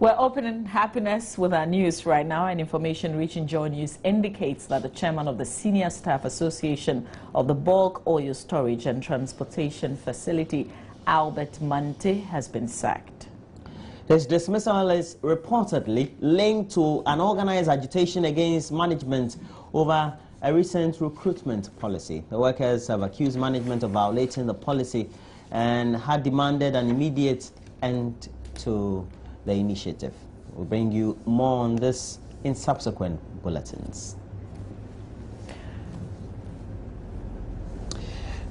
We're opening happiness with our news right now, and information reaching Joy News indicates that the chairman of the Senior Staff Association of the Bulk Oil Storage and Transportation Facility, Albert Mante, has been sacked. His dismissal is reportedly linked to an organized agitation against management over a recent recruitment policy. The workers have accused management of violating the policy and had demanded an immediate end to the initiative. We'll bring you more on this in subsequent bulletins.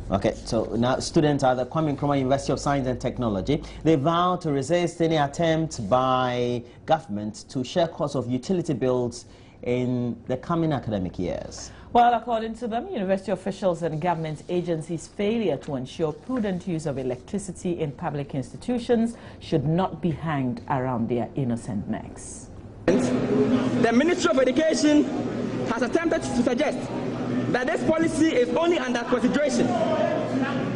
Okay, so now students at the Kwame Nkrumah University of Science and Technology, they vow to resist any attempt by government to share costs of utility bills in the coming academic years. Well, according to them, university officials and government agencies' failure to ensure prudent use of electricity in public institutions should not be hanged around their innocent necks. The Ministry of Education has attempted to suggest that this policy is only under consideration.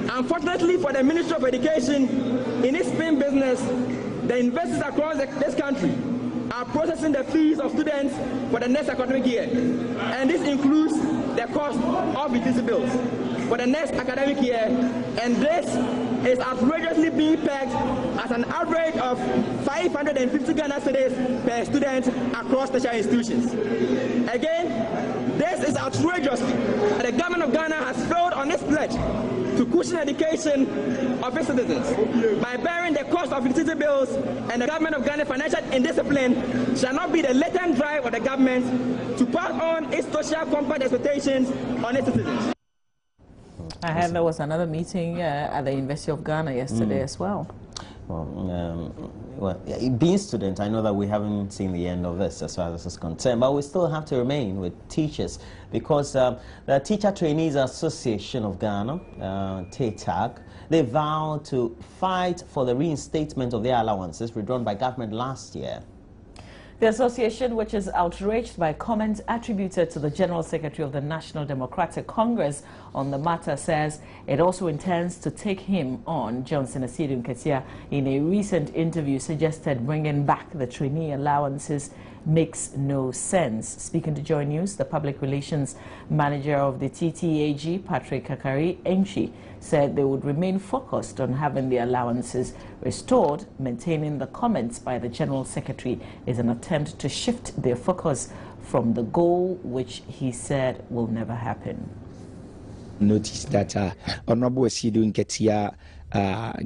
Unfortunately for the Ministry of Education, in its spin business, the universities across this country are processing the fees of students for the next academic year. And this includes the cost of utility bills for the next academic year. And this is outrageously being pegged as an average of 550 Ghana cedis per student across tertiary institutions. Again, this is outrageous. The government of Ghana has failed on its pledge to cushion education of its citizens by bearing the cost of utility bills, and the government of Ghana financial indiscipline shall not be the latent drive of the government to pass on its social compact expectations on its citizens. I heard there was another meeting at the University of Ghana yesterday as well. Well, being students, I know that we haven't seen the end of this as far as this is concerned, but we still have to remain with teachers because the Teacher Trainees Association of Ghana, TTAG, they vowed to fight for the reinstatement of their allowances withdrawn by government last year. The association, which is outraged by comments attributed to the General Secretary of the National Democratic Congress on the matter, says it also intends to take him on. Johnson Asidu Nketia, in a recent interview, suggested bringing back the trainee allowances makes no sense. Speaking to Joy News, the public relations manager of the TTAG, Patrick Kakari Enchi, said they would remain focused on having the allowances restored. Maintaining the comments by the General Secretary is an attempt to shift their focus from the goal, which he said will never happen. Notice that Honorable Asidu Nketia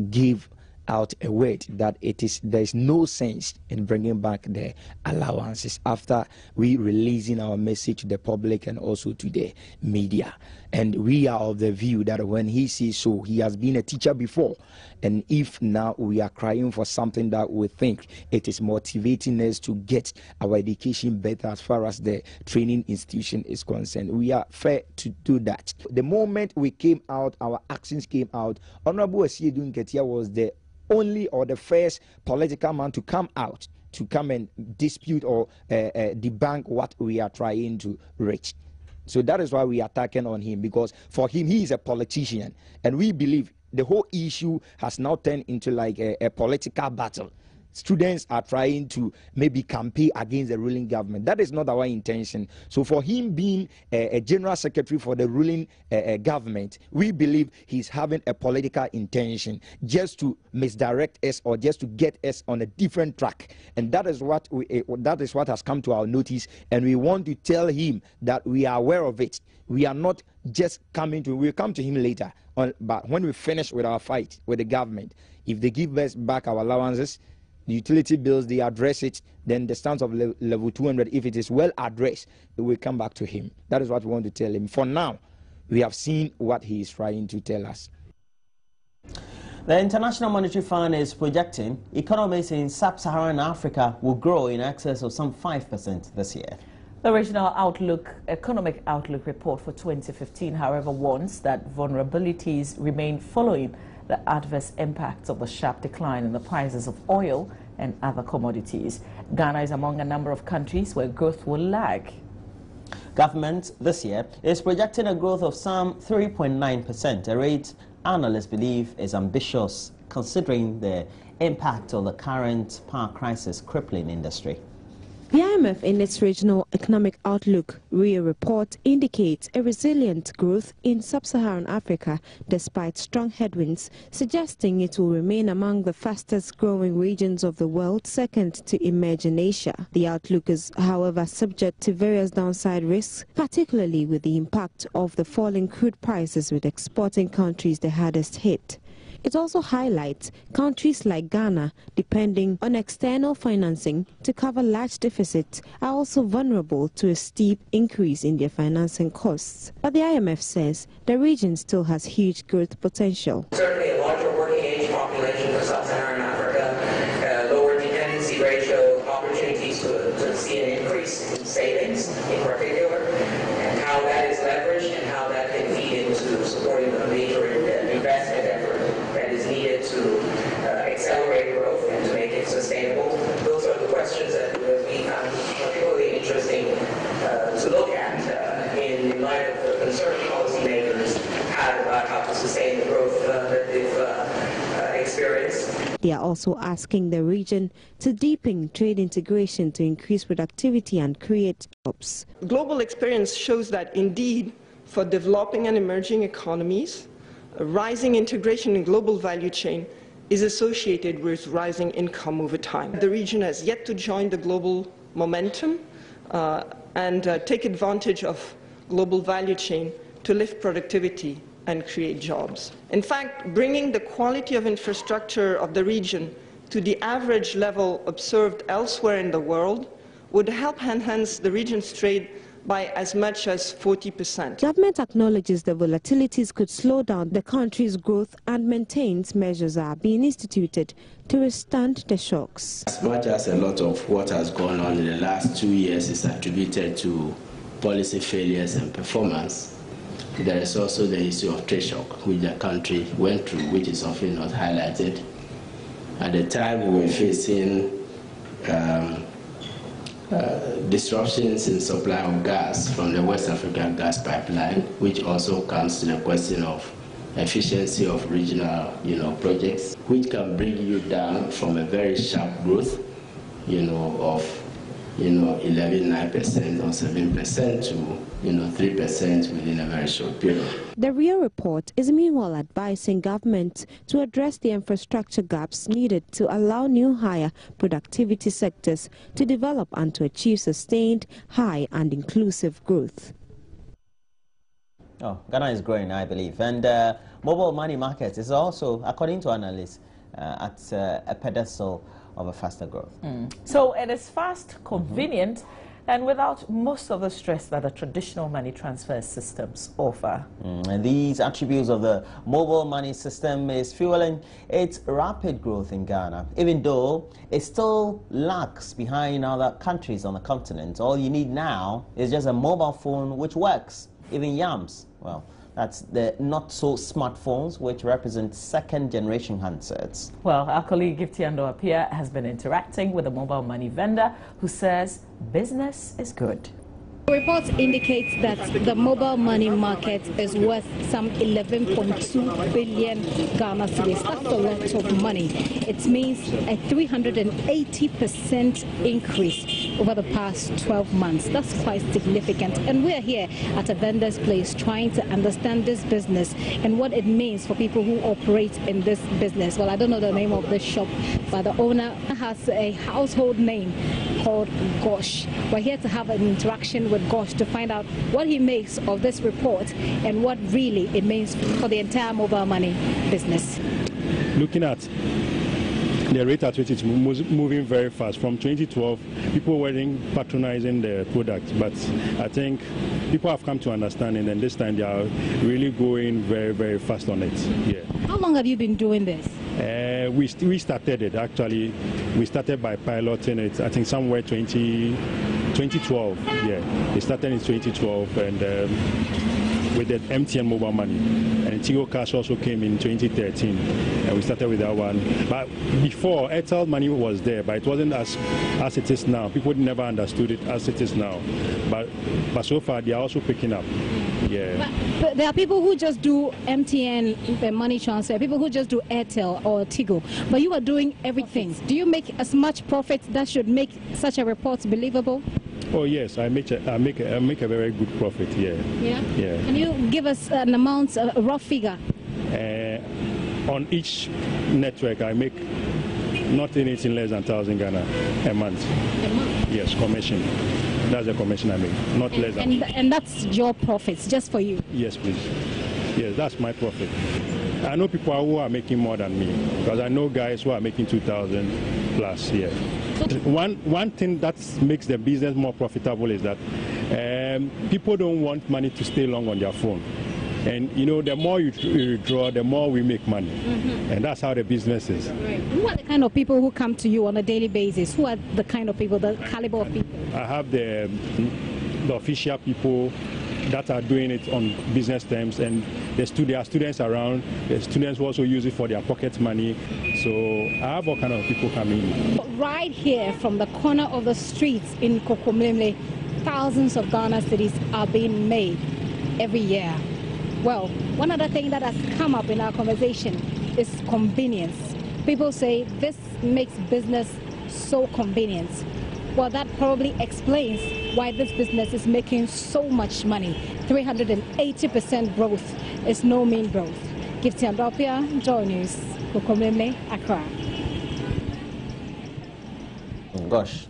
gave out a word that there is no sense in bringing back the allowances after we releasing our message to the public and also to the media. And we are of the view that when he sees so, he has been a teacher before, and if now we are crying for something that we think it is motivating us to get our education better as far as the training institution is concerned, we are fair to do that. The moment we came out, our actions came out, Honorable Asidu Nketia was the only or the first political man to come out to come and dispute or debunk what we are trying to reach. So that is why we are attacking on him, because for him, he is a politician, and we believe the whole issue has now turned into like a political battle. Students are trying to maybe campaign against the ruling government. That is not our intention. So for him being a general secretary for the ruling government, we believe he's having a political intention just to misdirect us or just to get us on a different track. And that is what has come to our notice. And we want to tell him that we are aware of it. We are not just coming to, we'll come to him later. But when we finish with our fight with the government, if they give us back our allowances, the utility bills, they address it, then the stance of level 200, if it is well addressed, we will come back to him. That is what we want to tell him. For now, we have seen what he is trying to tell us. The International Monetary Fund is projecting economies in sub-Saharan Africa will grow in excess of some 5% this year. The Regional Economic Outlook report for 2015, however, warns that vulnerabilities remain following the adverse impacts of the sharp decline in the prices of oil and other commodities. Ghana is among a number of countries where growth will lag. Government this year is projecting a growth of some 3.9%, a rate analysts believe is ambitious considering the impact of the current power crisis crippling industry. The IMF, in its Regional Economic Outlook RIA report, indicates a resilient growth in sub-Saharan Africa despite strong headwinds, suggesting it will remain among the fastest-growing regions of the world, second to emerging Asia. The outlook is, however, subject to various downside risks, particularly with the impact of the falling crude prices, with exporting countries the hardest hit. It also highlights countries like Ghana, depending on external financing to cover large deficits, are also vulnerable to a steep increase in their financing costs. But the IMF says the region still has huge growth potential. Certainly a larger working age population for sub-Saharan Africa, lower dependency ratio, opportunities to see an increase in savings in particular, and how that is leveraged and how that can feed into supporting a major investment effort that is needed to accelerate growth and to make it sustainable. Those are the questions that we found particularly interesting to look at in light of the concern policymakers had about how to sustain the growth that they've experienced. They are also asking the region to deepen trade integration to increase productivity and create jobs. Global experience shows that indeed for developing and emerging economies, rising integration in global value chain is associated with rising income over time. The region has yet to join the global momentum and take advantage of global value chain to lift productivity and create jobs. In fact, bringing the quality of infrastructure of the region to the average level observed elsewhere in the world would help enhance the region's trade by as much as 40%. Government acknowledges the volatilities could slow down the country's growth and maintains measures are being instituted to withstand the shocks. As much as a lot of what has gone on in the last 2 years is attributed to policy failures and performance, there is also the issue of trade shock, which the country went through, which is often not highlighted. At the time, we were facing disruptions in supply of gas from the West African gas pipeline, which also comes to the question of efficiency of regional, projects, which can bring you down from a very sharp growth, of 11.9% or 7% to 3% within a very short period. The RIA report is meanwhile advising government to address the infrastructure gaps needed to allow new higher productivity sectors to develop and to achieve sustained, high and inclusive growth. Oh, Ghana is growing, I believe. And mobile money market is also, according to analysts, at a pedestal of a faster growth. So it is fast, convenient, and without most of the stress that the traditional money transfer systems offer. And these attributes of the mobile money system is fueling its rapid growth in Ghana, even though it still lags behind other countries on the continent. All you need now is just a mobile phone which works, even yams. Well, that's the not-so-smartphones, which represent second-generation handsets. Well, our colleague Giftiando Apia has been interacting with a mobile money vendor who says business is good. Reports indicate that the mobile money market is worth some 11.2 billion Ghana cedis. That's a lot of money. It means a 380% increase over the past 12 months. That's quite significant. And we're here at a vendor's place trying to understand this business and what it means for people who operate in this business. Well, I don't know the name of this shop, but the owner has a household name called Gosh. We're here to have an interaction with Gosh to find out what he makes of this report and what really it means for the entire mobile money business. Looking at the rate at which it's moving very fast. From 2012, people weren't patronizing the product, but I think people have come to understand it, and this time they are really going very, very fast on it. Yeah. How long have you been doing this? We started it, actually. We started by piloting it, I think somewhere 2012. Yeah, it started in 2012, and with the MTN mobile money. And Tigo Cash also came in 2013, and we started with that one. But before, Airtel money was there, but it wasn't as it is now. People never understood it as it is now. But so far, they are also picking up. Yeah. But there are people who just do MTN money transfer, people who just do Airtel or Tigo. But you are doing everything. Do you make as much profit that should make such a report believable? Oh yes, I make a very good profit. Yeah. Yeah. Yeah. Can you give us an amount, a rough figure? On each network, I make not anything less than 1,000 Ghana a month. A month? Yes, commission. That's the commission I make, not less than. And that's your profits, just for you? Yes, please. Yes, that's my profit. I know people who are making more than me, because I know guys who are making 2,000 plus. Yeah. One thing that makes the business more profitable is that people don't want money to stay long on their phone. And you know, the more you withdraw, the more we make money. And that's how the business is. Right. Who are the kind of people who come to you on a daily basis? Who are the kind of people, the caliber of people? I have the official people that are doing it on business terms, and there are students around. The students also use it for their pocket money. So I have all kind of people coming in. Right here from the corner of the streets in Kokomlemle, thousands of Ghana cedis are being made every year. Well, one other thing that has come up in our conversation is convenience. People say this makes business so convenient. Well, that probably explains why this business is making so much money. 380% growth is no mean growth. Gifty Andropia, Joy News, Kokomlemle, Accra. Gosh.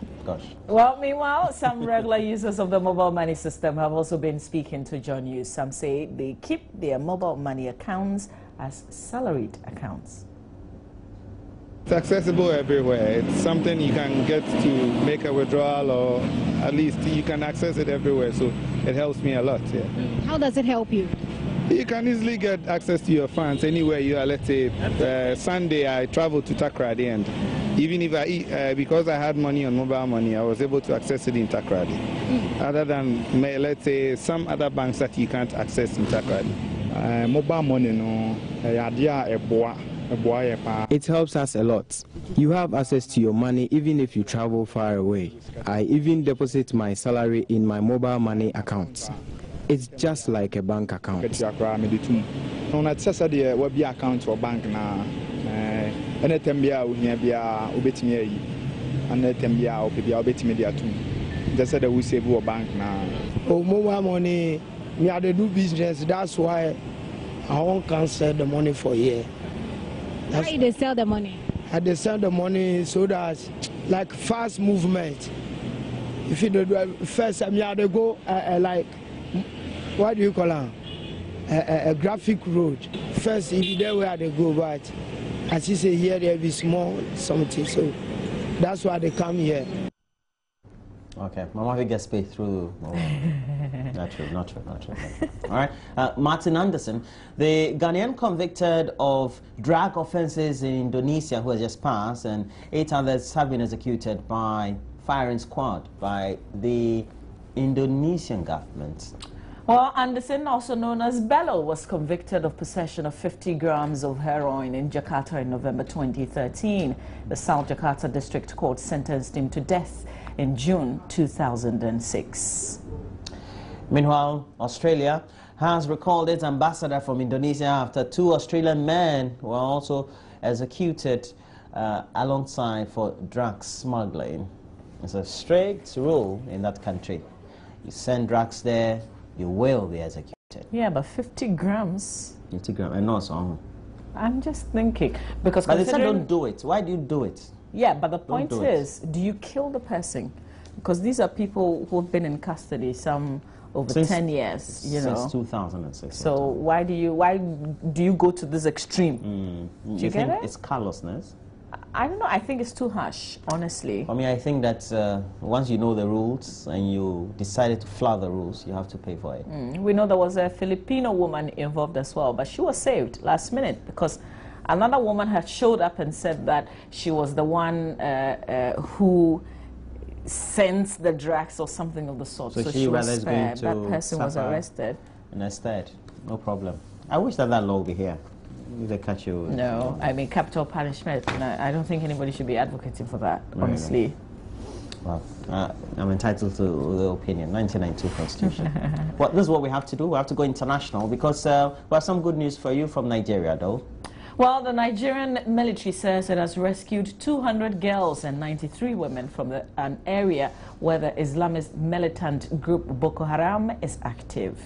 Well, meanwhile, some regular users of the mobile money system have also been speaking to John News. Some say they keep their mobile money accounts as salaried accounts. It's accessible everywhere. It's something you can get to make a withdrawal, or at least you can access it everywhere. So it helps me a lot. Yeah. How does it help you? You can easily get access to your funds anywhere you are. Let's say Sunday I traveled to Takoradi, and even if I eat, because I had money on mobile money, I was able to access it in Takoradi. Other than, let's say, some other banks that you can't access in Takoradi. Mobile money, no, it helps us a lot. You have access to your money even if you travel far away. I even deposit my salary in my mobile money account. It's just like a bank account. On a Saturday, what be account or bank now? Anytime be out here, be a ubeti and anytime be out, be a ubeti media too. Just said that we save our bank now. Oh, mobile money, we are the do business. That's why I won't cancel the money for a year. Why do they sell the money? They sell the money so that, like, fast movement. If you do first, I have to go like, what do you call it? A graphic road. First, if you know where they go, but as you say here, there is small something. So that's why they come here. Okay, Mama gets paid through. Not true. All right, Martin Anderson, the Ghanaian convicted of drug offences in Indonesia, who has just passed, and 8 others have been executed by firing squad by the Indonesian government. Well, Anderson, also known as Bello, was convicted of possession of 50 grams of heroin in Jakarta in November 2013. The South Jakarta District Court sentenced him to death in June 2006. Meanwhile, Australia has recalled its ambassador from Indonesia after 2 Australian men were also executed alongside for drug smuggling. It's a strict rule in that country. You send drugs there, you will be executed. Yeah, but 50 grams. 50 grams, and also. I'm just thinking, because but they said don't do it. Why do you do it? Yeah, but the point is, do you kill the person? Because these are people who have been in custody some over 10 years, you know. Since 2006. So why do you go to this extreme? Do you think it's callousness? I don't know. I think it's too harsh, honestly. I mean, I think that once you know the rules and you decided to flout the rules, you have to pay for it. We know there was a Filipino woman involved as well, but she was saved last minute because another woman had showed up and said that she was the one who sent the drugs or something of the sort. So she was spared. That person was arrested. instead. No problem. I wish that law would be here. If they catch you. No, I mean capital punishment. I don't think anybody should be advocating for that, honestly. Well, I'm entitled to the opinion. 1992 Constitution. Well, this is what we have to do. We have to go international because we have some good news for you from Nigeria, though. Well, the Nigerian military says it has rescued 200 girls and 93 women from an area where the Islamist militant group Boko Haram is active.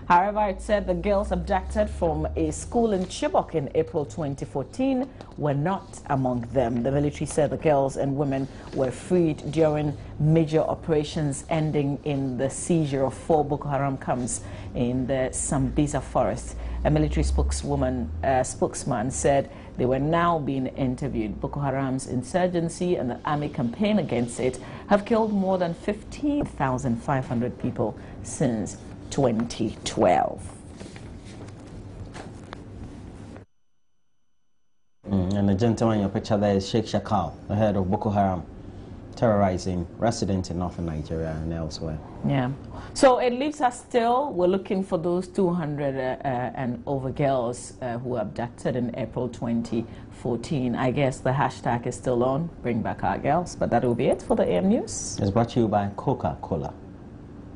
However, it said the girls abducted from a school in Chibok in April 2014 were not among them. The military said the girls and women were freed during major operations ending in the seizure of 4 Boko Haram camps in the Sambisa forest. A military spokesman said they were now being interviewed. Boko Haram's insurgency and the army campaign against it have killed more than 15,500 people since 2012. And the gentleman in your picture there is Sheikh Shakal, the head of Boko Haram, terrorizing residents in northern Nigeria and elsewhere. Yeah. So it leaves us still, we're looking for those 200 and over girls who were abducted in April 2014. I guess the hashtag is still on, bring back our girls, but that will be it for the AM News. It's brought to you by Coca-Cola.